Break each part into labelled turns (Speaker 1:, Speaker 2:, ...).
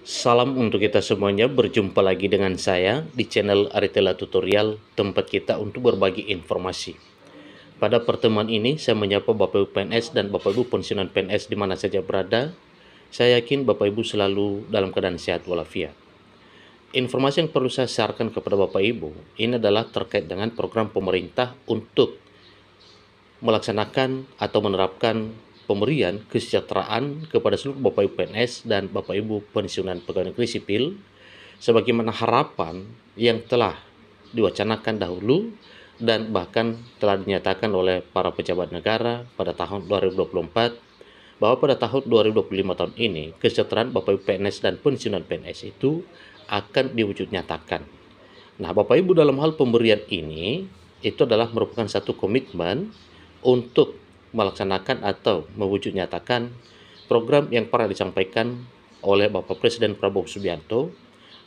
Speaker 1: Salam untuk kita semuanya, berjumpa lagi dengan saya di channel Aritela Tutorial, tempat kita untuk berbagi informasi. Pada pertemuan ini, saya menyapa Bapak Ibu PNS dan Bapak Ibu pensiunan PNS di mana saja berada. Saya yakin Bapak Ibu selalu dalam keadaan sehat walafiat. Informasi yang perlu saya sharekan kepada Bapak Ibu, ini adalah terkait dengan program pemerintah untuk melaksanakan atau menerapkan pemberian kesejahteraan kepada seluruh Bapak Ibu PNS dan Bapak Ibu pensiunan pegawai negeri sipil sebagaimana harapan yang telah diwacanakan dahulu dan bahkan telah dinyatakan oleh para pejabat negara pada tahun 2024 bahwa pada tahun 2025 tahun ini kesejahteraan Bapak Ibu PNS dan pensiunan PNS itu akan diwujud nyatakan. Nah, Bapak Ibu, dalam hal pemberian ini itu adalah merupakan satu komitmen untuk melaksanakan atau mewujud nyatakan program yang pernah disampaikan oleh Bapak Presiden Prabowo Subianto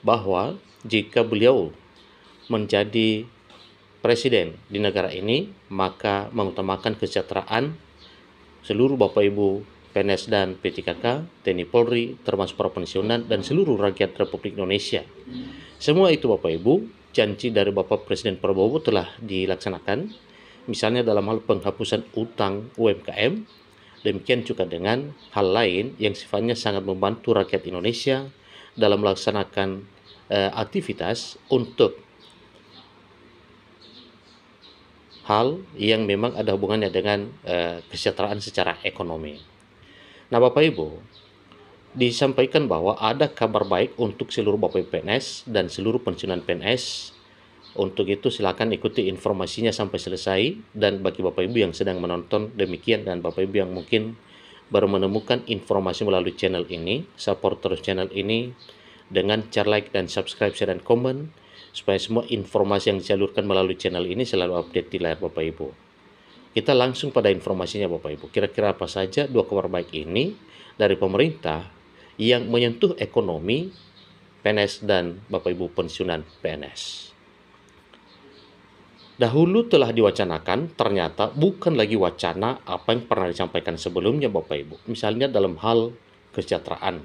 Speaker 1: bahwa jika beliau menjadi presiden di negara ini, maka mengutamakan kesejahteraan seluruh Bapak Ibu PNS dan P3K, TNI Polri, termasuk para pensiunan dan seluruh rakyat Republik Indonesia. Semua itu Bapak Ibu, janji dari Bapak Presiden Prabowo telah dilaksanakan. Misalnya dalam hal penghapusan utang UMKM, demikian juga dengan hal lain yang sifatnya sangat membantu rakyat Indonesia dalam melaksanakan aktivitas untuk hal yang memang ada hubungannya dengan kesejahteraan secara ekonomi. Nah, Bapak Ibu, disampaikan bahwa ada kabar baik untuk seluruh Bapak Ibu PNS dan seluruh pensiunan PNS. Untuk itu silakan ikuti informasinya sampai selesai, dan bagi Bapak Ibu yang sedang menonton demikian dan Bapak Ibu yang mungkin baru menemukan informasi melalui channel ini, support terus channel ini dengan cara like dan subscribe, share dan komen supaya semua informasi yang disalurkan melalui channel ini selalu update di layar Bapak Ibu. Kita langsung pada informasinya Bapak Ibu. Kira-kira apa saja dua kabar baik ini dari pemerintah yang menyentuh ekonomi PNS dan Bapak Ibu pensiunan PNS. Dahulu telah diwacanakan, ternyata bukan lagi wacana apa yang pernah disampaikan sebelumnya Bapak Ibu. Misalnya dalam hal kesejahteraan.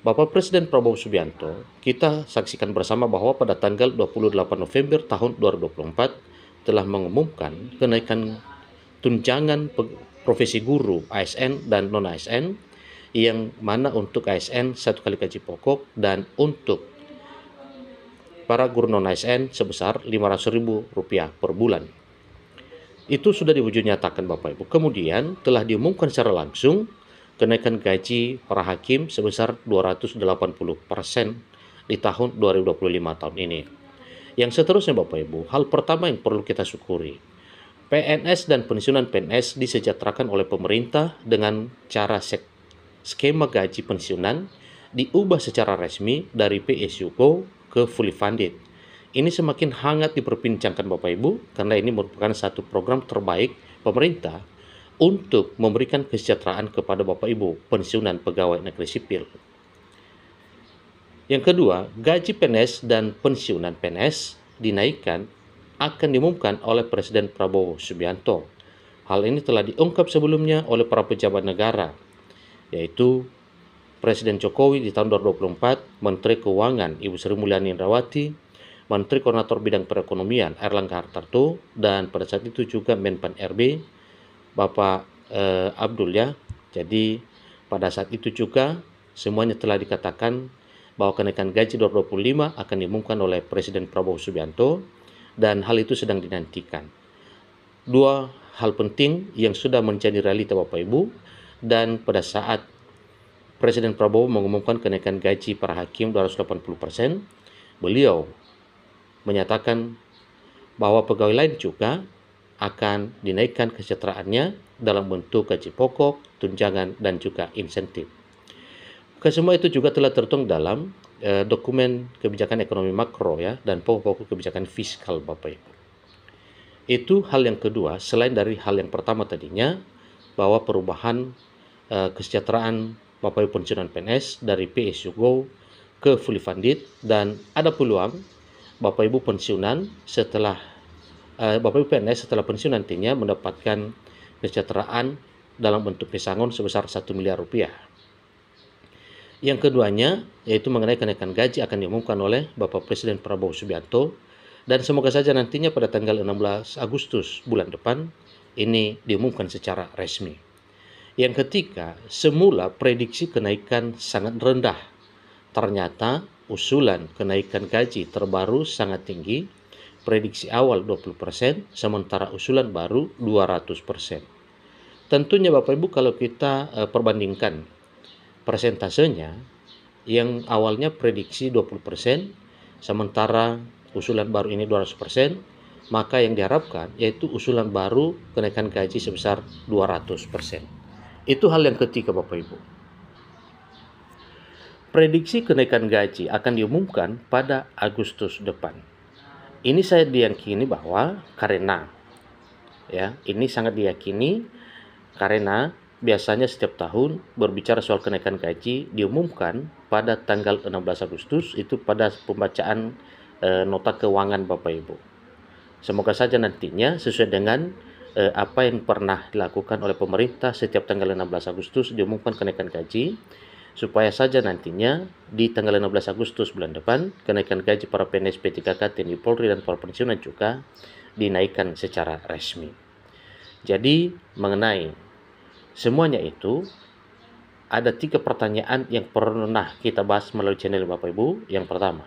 Speaker 1: Bapak Presiden Prabowo Subianto, kita saksikan bersama bahwa pada tanggal 28 November tahun 2024 telah mengumumkan kenaikan tunjangan profesi guru ASN dan non-ASN, yang mana untuk ASN 1 kali gaji pokok dan untuk para guru non-ASN sebesar Rp500.000 per bulan. Itu sudah diwujud nyatakan Bapak Ibu. Kemudian telah diumumkan secara langsung kenaikan gaji para hakim sebesar 280% di tahun 2025 tahun ini. Yang seterusnya Bapak Ibu, hal pertama yang perlu kita syukuri, PNS dan pensiunan PNS disejahterakan oleh pemerintah dengan cara skema gaji pensiunan diubah secara resmi dari PSU Go ke fully funded. Ini semakin hangat diperbincangkan Bapak Ibu karena ini merupakan satu program terbaik pemerintah untuk memberikan kesejahteraan kepada Bapak Ibu pensiunan pegawai negeri sipil. Yang kedua, gaji PNS dan pensiunan PNS dinaikkan akan diumumkan oleh Presiden Prabowo Subianto. Hal ini telah diungkap sebelumnya oleh para pejabat negara, yaitu Presiden Jokowi di tahun 2024, Menteri Keuangan Ibu Sri Mulyani Indrawati, Menteri Koordinator Bidang Perekonomian Airlangga Hartarto, dan pada saat itu juga Menpan RB Bapak Abdul ya. Jadi pada saat itu juga semuanya telah dikatakan bahwa kenaikan gaji 2025 akan diumumkan oleh Presiden Prabowo Subianto dan hal itu sedang dinantikan. Dua hal penting yang sudah menjadi realita Bapak Ibu, dan pada saat Presiden Prabowo mengumumkan kenaikan gaji para hakim 280%, beliau menyatakan bahwa pegawai lain juga akan dinaikkan kesejahteraannya dalam bentuk gaji pokok, tunjangan, dan juga insentif. Kesemua itu juga telah tertuang dalam dokumen kebijakan ekonomi makro ya, dan pokok-pokok kebijakan fiskal Bapak Ibu. Itu hal yang kedua, selain dari hal yang pertama tadinya, bahwa perubahan kesejahteraan Bapak Ibu pensiunan PNS dari PSU Go ke fully funded, dan ada peluang Bapak Ibu pensiunan setelah Bapak Ibu PNS setelah pensiun nantinya mendapatkan kesejahteraan dalam bentuk pesangon sebesar 1 miliar rupiah. Yang keduanya yaitu mengenai kenaikan gaji akan diumumkan oleh Bapak Presiden Prabowo Subianto, dan semoga saja nantinya pada tanggal 16 Agustus bulan depan ini diumumkan secara resmi. Yang ketiga, semula prediksi kenaikan sangat rendah. Ternyata usulan kenaikan gaji terbaru sangat tinggi, prediksi awal 20%, sementara usulan baru 200%. Tentunya Bapak Ibu kalau kita perbandingkan persentasenya, yang awalnya prediksi 20%, sementara usulan baru ini 200%, maka yang diharapkan yaitu usulan baru kenaikan gaji sebesar 200%. Itu hal yang ketiga Bapak Ibu. Prediksi kenaikan gaji akan diumumkan pada Agustus depan. Ini saya diyakini bahwa ini sangat diyakini karena biasanya setiap tahun berbicara soal kenaikan gaji diumumkan pada tanggal 16 Agustus itu pada pembacaan nota keuangan Bapak Ibu. Semoga saja nantinya sesuai dengan apa yang pernah dilakukan oleh pemerintah, setiap tanggal 16 Agustus diumumkan kenaikan gaji, supaya saja nantinya di tanggal 16 Agustus bulan depan kenaikan gaji para PNS P3K, TNI Polri dan para pensiunan juga dinaikkan secara resmi. Jadi mengenai semuanya itu ada 3 pertanyaan yang pernah kita bahas melalui channel Bapak Ibu. Yang pertama,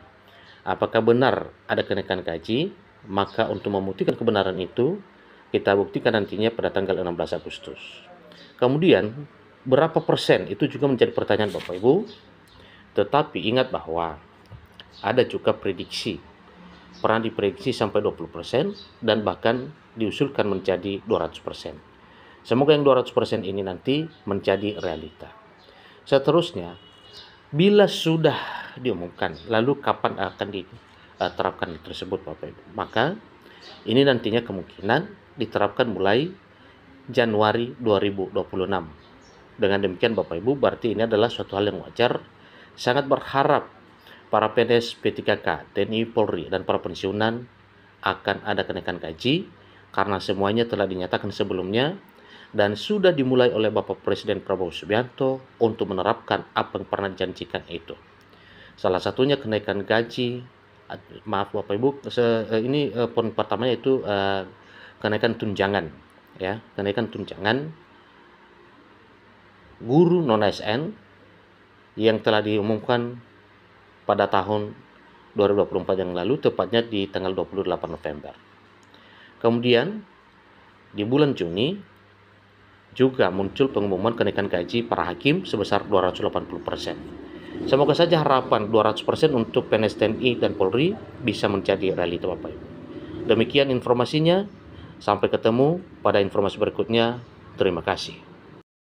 Speaker 1: apakah benar ada kenaikan gaji? Maka untuk membuktikan kebenaran itu kita buktikan nantinya pada tanggal 16 Agustus. Kemudian berapa persen itu juga menjadi pertanyaan Bapak Ibu. Tetapi ingat bahwa ada juga prediksi, pernah diprediksi sampai 20% dan bahkan diusulkan menjadi 200%. Semoga yang 200% ini nanti menjadi realita. Seterusnya, bila sudah diumumkan, lalu kapan akan diterapkan tersebut Bapak Ibu? Maka ini nantinya kemungkinan diterapkan mulai Januari 2026. Dengan demikian Bapak Ibu, berarti ini adalah suatu hal yang wajar. Sangat berharap para PNS P3K, TNI Polri dan para pensiunan akan ada kenaikan gaji karena semuanya telah dinyatakan sebelumnya dan sudah dimulai oleh Bapak Presiden Prabowo Subianto untuk menerapkan apa yang pernah dijanjikan itu. Salah satunya kenaikan gaji, Bapak Ibu, ini poin pertamanya itu kenaikan tunjangan, ya, kenaikan tunjangan guru non-ASN yang telah diumumkan pada tahun 2024 yang lalu, tepatnya di tanggal 28 November. Kemudian di bulan Juni juga muncul pengumuman kenaikan gaji para hakim sebesar 280%. Semoga saja harapan 200% untuk PNS TNI dan Polri bisa menjadi realita Bapak Ibu. Demikian informasinya. Sampai ketemu pada informasi berikutnya. Terima kasih.